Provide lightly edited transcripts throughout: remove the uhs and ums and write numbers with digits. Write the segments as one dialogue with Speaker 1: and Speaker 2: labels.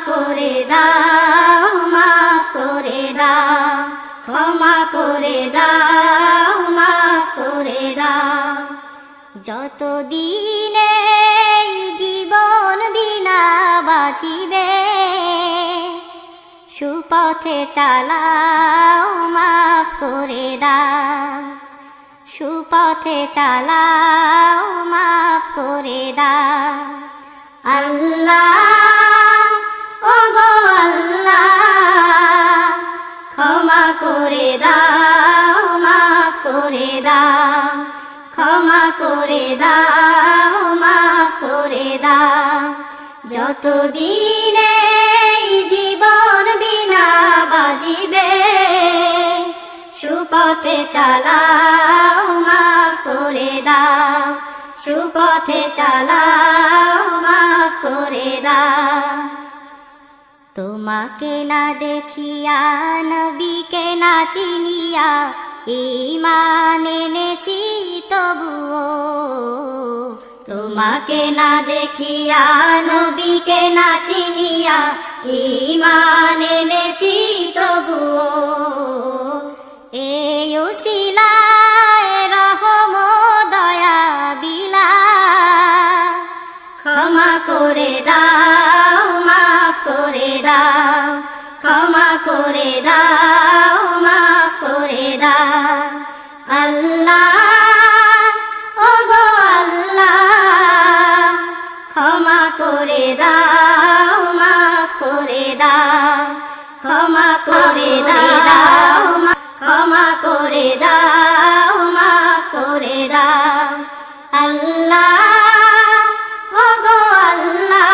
Speaker 1: করে দাও, মাফ করে দাও, ক্ষমা করে দাও, মাফ করে দাও। যতদিনে জীবন বিনা বাঁচিবে, সুপথে চালাও, মাফ করে দাও, সুপথে চালাও, মাফ করে দাও। আল্লাহ, ওগো আল্লাহ, ক্ষমা করে দাও, মাফ করে দাও, ক্ষমা করে দাও, মাফ করে দাও। যতদিনে জীবন বিনা বাজিবে, সুপথে চালাও, মাফ করে দাও, সুপথে চালাও, মাফ করে দাও। তোমাকে না দেখিয়া, নবীকে না চিনিয়া, ঈমান এনেছি তবুও। তোমাকে না দেখিয়া, নবীকে না চিনিয়া, ঈমান এনেছি তবুও। এই উসিলায় রহম দয়া বিলা, ক্ষমা করে দাও, মাফ করে দাও, ক্ষমা করে দাও, মাফ করে দাও। আল্লাহ, ওগো আল্লাহ, ক্ষমা করে দাও, মাফ করে দাও, ক্ষমা করে দাও, ক্ষমা করে দাও, মাফ করে দাও। আল্লাহ, ওগো আল্লাহ,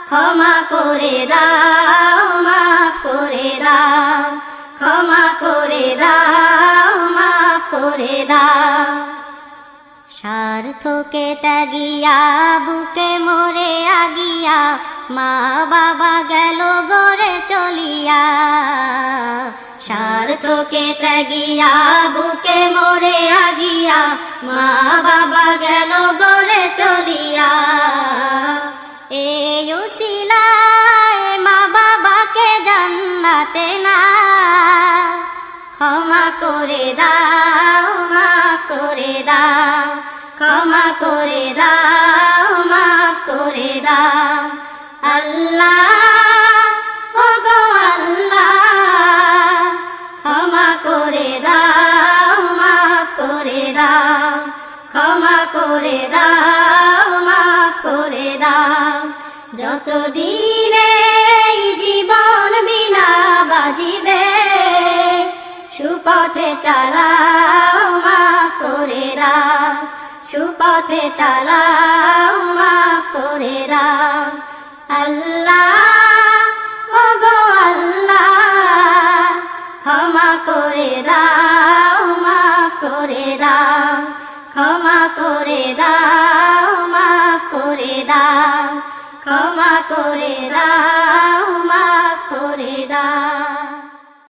Speaker 1: ক্ষমা করে দাও, মাফ করে দাও, ক্ষমা করে দাও, মাফ করে দাও। স্বার্থকে ত্যাগিয়া, বুকে মরে আগিয়া, মা বাবা গেল গড়ে চলিয়া। স্বার্থকে ত্যাগিয়া, বুকে মরে আগিয়া, মা বাবা গেল গড়ে চলিয়া। এই উসিলায় মা বাবাকে জান্নাতে না, ক্ষমা করে দাও, মাফ করে দাও, ক্ষমা করে দাও, মাফ করে দাও। আল্লাহ, ওগো আল্লাহ, ক্ষমা করে দাও, মাফ করে দাও, ক্ষমা করে দাও, মাফ করে দাও। যতদিনে জীবন বিনা বাজিবে, সুপথে চালাও, মাফ করে দাও, সুপথে চালাও, মাফ করে দাও। আল্লাহ, ওগো আল্লাহ, ক্ষমা করে দাও,